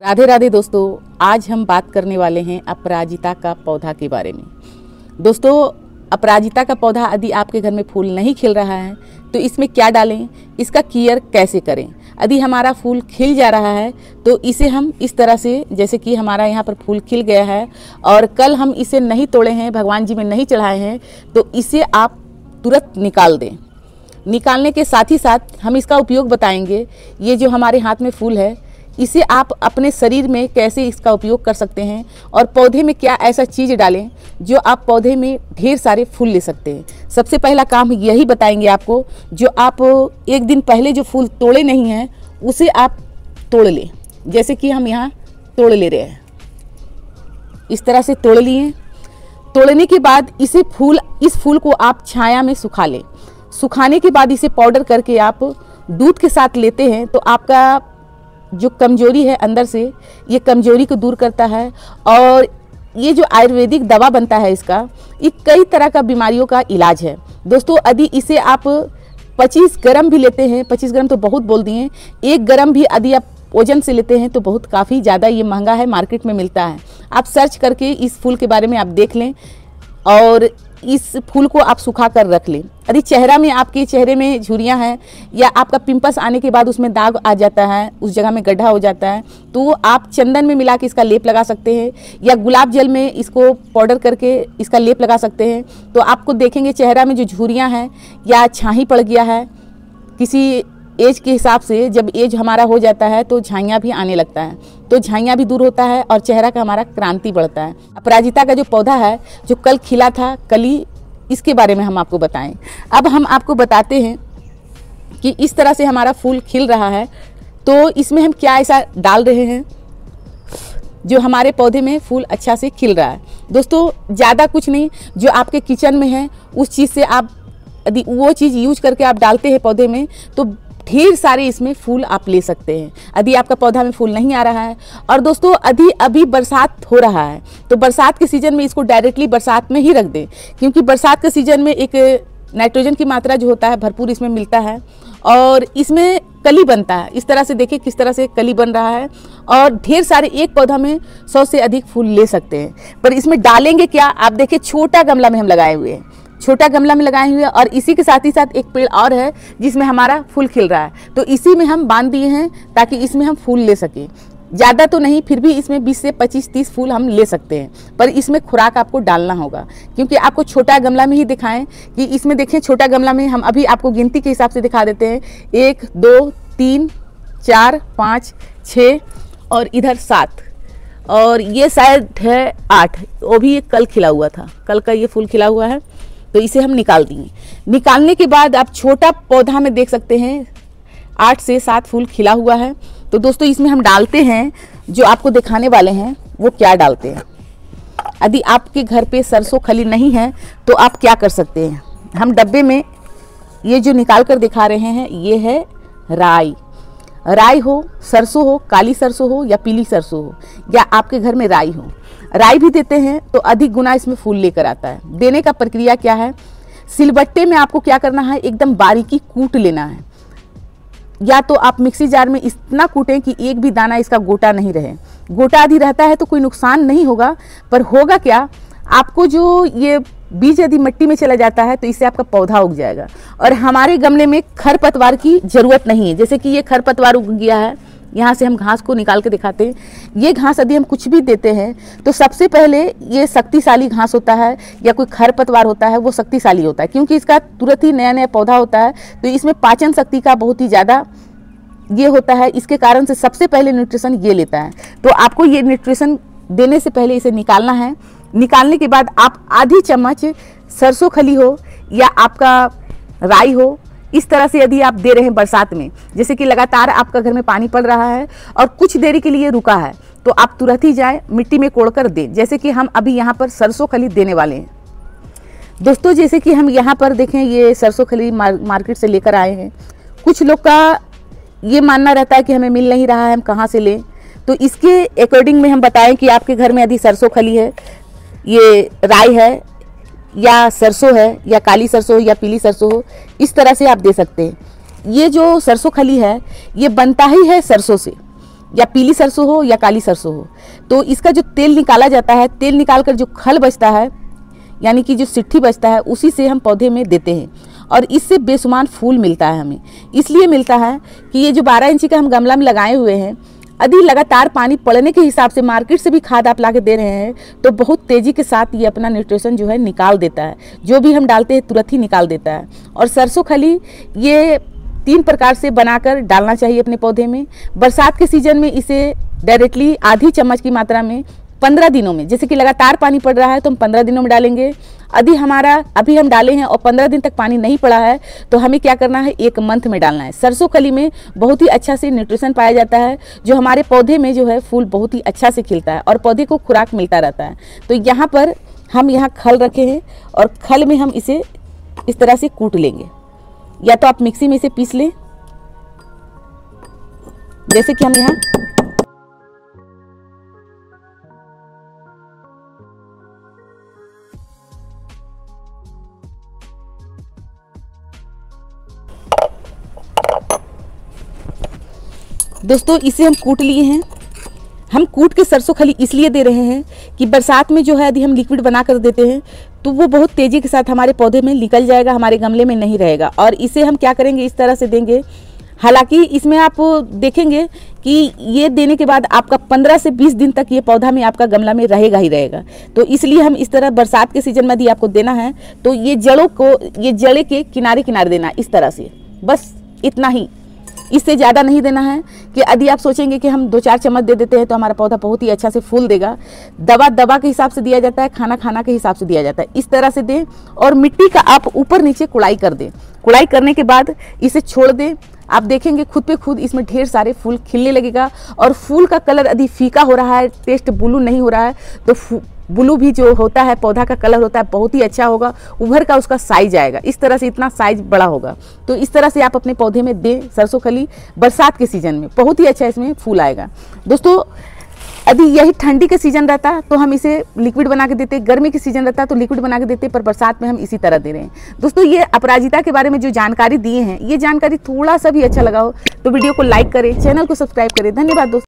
राधे राधे दोस्तों, आज हम बात करने वाले हैं अपराजिता का पौधा के बारे में। दोस्तों, अपराजिता का पौधा यदि आपके घर में फूल नहीं खिल रहा है तो इसमें क्या डालें, इसका केयर कैसे करें। यदि हमारा फूल खिल जा रहा है तो इसे हम इस तरह से, जैसे कि हमारा यहाँ पर फूल खिल गया है और कल हम इसे नहीं तोड़े हैं, भगवान जी में नहीं चढ़ाए हैं, तो इसे आप तुरंत निकाल दें। निकालने के साथ ही साथ हम इसका उपयोग बताएंगे। ये जो हमारे हाथ में फूल है, इसे आप अपने शरीर में कैसे इसका उपयोग कर सकते हैं और पौधे में क्या ऐसा चीज़ डालें जो आप पौधे में ढेर सारे फूल ले सकते हैं। सबसे पहला काम यही बताएंगे आपको, जो आप एक दिन पहले जो फूल तोड़े नहीं हैं उसे आप तोड़ लें। जैसे कि हम यहाँ तोड़ ले रहे हैं, इस तरह से तोड़ लिए। तोड़ने के बाद इस फूल को आप छाया में सुखा लें। सुखाने के बाद इसे पाउडर करके आप दूध के साथ लेते हैं तो आपका जो कमजोरी है अंदर से, ये कमजोरी को दूर करता है। और ये जो आयुर्वेदिक दवा बनता है इसका, ये कई तरह का बीमारियों का इलाज है। दोस्तों, यदि इसे आप 25 ग्राम भी लेते हैं, 25 ग्राम तो बहुत बोल दिए, 1 ग्राम भी यदि आप ओजन से लेते हैं तो बहुत काफ़ी ज़्यादा ये महंगा है, मार्केट में मिलता है। आप सर्च करके इस फूल के बारे में आप देख लें और इस फूल को आप सुखा कर रख लें। यदि चेहरा में, आपके चेहरे में झुर्रियाँ हैं या आपका पिंपल्स आने के बाद उसमें दाग आ जाता है, उस जगह में गड्ढा हो जाता है, तो आप चंदन में मिला के इसका लेप लगा सकते हैं या गुलाब जल में इसको पाउडर करके इसका लेप लगा सकते हैं। तो आपको देखेंगे चेहरा में जो झुर्रियाँ हैं या छाही पड़ गया है, किसी एज के हिसाब से जब एज हमारा हो जाता है तो झाइयाँ भी आने लगता है, तो झाइयाँ भी दूर होता है और चेहरा का हमारा क्रांति बढ़ता है। अपराजिता का जो पौधा है जो कल खिला था, कली, इसके बारे में हम आपको बताएं। अब हम आपको बताते हैं कि इस तरह से हमारा फूल खिल रहा है तो इसमें हम क्या ऐसा डाल रहे हैं जो हमारे पौधे में फूल अच्छा से खिल रहा है। दोस्तों, ज़्यादा कुछ नहीं, जो आपके किचन में है उस चीज़ से आप यदि वो चीज़ यूज करके आप डालते हैं पौधे में तो ढेर सारे इसमें फूल आप ले सकते हैं। यदि आपका पौधा में फूल नहीं आ रहा है, और दोस्तों यदि अभी बरसात हो रहा है तो बरसात के सीज़न में इसको डायरेक्टली बरसात में ही रख दें, क्योंकि बरसात के सीज़न में एक नाइट्रोजन की मात्रा जो होता है भरपूर इसमें मिलता है और इसमें कली बनता है। इस तरह से देखिए किस तरह से कली बन रहा है और ढेर सारे, एक पौधा में 100 से अधिक फूल ले सकते हैं। पर इसमें डालेंगे क्या, आप देखिए छोटा गमला में हम लगाए हुए हैं, छोटा गमला में लगाए हुए हैं और इसी के साथ ही साथ एक पेड़ और है जिसमें हमारा फूल खिल रहा है, तो इसी में हम बांध दिए हैं ताकि इसमें हम फूल ले सकें। ज़्यादा तो नहीं, फिर भी इसमें 20 से 25-30 फूल हम ले सकते हैं, पर इसमें खुराक आपको डालना होगा। क्योंकि आपको छोटा गमला में ही दिखाएं कि इसमें देखें, छोटा गमला में हम अभी आपको गिनती के हिसाब से दिखा देते हैं, 1 2 3 4 5 6 और इधर 7 और ये शायद है 8, वो भी कल खिला हुआ था, कल का ये फूल खिला हुआ है, तो इसे हम निकाल दिए। निकालने के बाद आप छोटा पौधा में देख सकते हैं 8 से 7 फूल खिला हुआ है। तो दोस्तों, इसमें हम डालते हैं, जो आपको दिखाने वाले हैं वो क्या डालते हैं। यदि आपके घर पे सरसों खली नहीं है तो आप क्या कर सकते हैं, हम डब्बे में ये जो निकाल कर दिखा रहे हैं, ये है राई। राई हो, सरसों हो, काली सरसों हो या पीली सरसों हो, या आपके घर में राई हो, राई भी देते हैं तो अधिक गुना इसमें फूल लेकर आता है। देने का प्रक्रिया क्या है, सिलबट्टे में आपको क्या करना है, एकदम बारीकी कूट लेना है, या तो आप मिक्सी जार में इतना कूटें कि एक भी दाना इसका गोटा नहीं रहे। गोटा यदि रहता है तो कोई नुकसान नहीं होगा, पर होगा क्या, आपको जो ये बीज यदि मिट्टी में चला जाता है तो इससे आपका पौधा उग जाएगा। और हमारे गमले में खरपतवार की ज़रूरत नहीं है, जैसे कि ये खरपतवार उग गया है, यहाँ से हम घास को निकाल के दिखाते हैं। ये घास यदि हम कुछ भी देते हैं तो सबसे पहले ये शक्तिशाली घास होता है या कोई खरपतवार होता है, वो शक्तिशाली होता है क्योंकि इसका तुरंत ही नया नया पौधा होता है, तो इसमें पाचन शक्ति का बहुत ही ज़्यादा ये होता है। इसके कारण से सबसे पहले न्यूट्रिशन ये लेता है, तो आपको ये न्यूट्रिशन देने से पहले इसे निकालना है। निकालने के बाद आप आधी चम्मच सरसों खली हो या आपका राई हो, इस तरह से यदि आप दे रहे हैं बरसात में, जैसे कि लगातार आपका घर में पानी पड़ रहा है और कुछ देरी के लिए रुका है, तो आप तुरंत ही जाएं मिट्टी में कोड़कर दें, जैसे कि हम अभी यहाँ पर सरसों खली देने वाले हैं। दोस्तों, जैसे कि हम यहाँ पर देखें, ये सरसों खली मार्केट से लेकर आए हैं। कुछ लोग का ये मानना रहता है कि हमें मिल नहीं रहा है, हम कहाँ से लें, तो इसके अकॉर्डिंग में हम बताएं कि आपके घर में यदि सरसों खली है, ये राई है या सरसों है या काली सरसों या पीली सरसों हो, इस तरह से आप दे सकते हैं। ये जो सरसों खली है ये बनता ही है सरसों से, या पीली सरसों हो या काली सरसों हो, तो इसका जो तेल निकाला जाता है, तेल निकालकर जो खल बचता है यानी कि जो सिट्ठी बचता है, उसी से हम पौधे में देते हैं और इससे बेशुमार फूल मिलता है हमें। इसलिए मिलता है कि ये जो 12 इंची का हम गमला में लगाए हुए हैं, यदि लगातार पानी पड़ने के हिसाब से मार्केट से भी खाद आप लाके दे रहे हैं तो बहुत तेज़ी के साथ ये अपना न्यूट्रिशन जो है निकाल देता है, जो भी हम डालते हैं तुरंत ही निकाल देता है। और सरसों खली ये 3 प्रकार से बनाकर डालना चाहिए अपने पौधे में। बरसात के सीजन में इसे डायरेक्टली आधी चम्मच की मात्रा में 15 दिनों में, जैसे कि लगातार पानी पड़ रहा है तो हम 15 दिनों में डालेंगे। यदि हमारा अभी हम डाले हैं और 15 दिन तक पानी नहीं पड़ा है तो हमें क्या करना है, 1 मंथ में डालना है। सरसों खली में बहुत ही अच्छा से न्यूट्रिशन पाया जाता है, जो हमारे पौधे में जो है फूल बहुत ही अच्छा से खिलता है और पौधे को खुराक मिलता रहता है। तो यहाँ पर हम यहाँ खल रखे हैं और खल में हम इसे इस तरह से कूट लेंगे, या तो आप मिक्सी में इसे पीस लें, जैसे कि हम यहाँ दोस्तों इसे हम कूट लिए हैं। हम कूट के सरसों खली इसलिए दे रहे हैं कि बरसात में जो है यदि हम लिक्विड बना कर देते हैं तो वो बहुत तेज़ी के साथ हमारे पौधे में निकल जाएगा, हमारे गमले में नहीं रहेगा। और इसे हम क्या करेंगे, इस तरह से देंगे। हालांकि इसमें आप देखेंगे कि ये देने के बाद आपका 15 से 20 दिन तक ये पौधा में आपका गमला में रहेगा ही रहेगा। तो इसलिए हम इस तरह बरसात के सीजन में यदि आपको देना है तो ये जड़ों को, ये जड़े के किनारे किनारे देना, इस तरह से, बस इतना ही, इससे ज़्यादा नहीं देना है। कि यदि आप सोचेंगे कि हम 2-4 चम्मच दे देते हैं तो हमारा पौधा बहुत ही अच्छा से फूल देगा। दवा के हिसाब से दिया जाता है, खाना के हिसाब से दिया जाता है। इस तरह से दें और मिट्टी का आप ऊपर नीचे कुड़ाई कर दें। कुड़ाई करने के बाद इसे छोड़ दें। आप देखेंगे खुद पे खुद इसमें ढेर सारे फूल खिलने लगेगा। और फूल का कलर यदि फीका हो रहा है, टेस्ट ब्लू नहीं हो रहा है, तो ब्लू भी जो होता है पौधा का कलर होता है बहुत ही अच्छा होगा, उभर का उसका साइज आएगा। इस तरह से इतना साइज बड़ा होगा। तो इस तरह से आप अपने पौधे में दें सरसों खली बरसात के सीजन में, बहुत ही अच्छा इसमें फूल आएगा। दोस्तों यदि यही ठंडी के सीजन रहता तो हम इसे लिक्विड बना के देते, गर्मी के सीजन रहता तो लिक्विड बना के देते, पर बरसात में हम इसी तरह दे रहे हैं। दोस्तों ये अपराजिता के बारे में जो जानकारी दिए हैं, ये जानकारी थोड़ा सा भी अच्छा लगा हो तो वीडियो को लाइक करें, चैनल को सब्सक्राइब करें। धन्यवाद दोस्तों।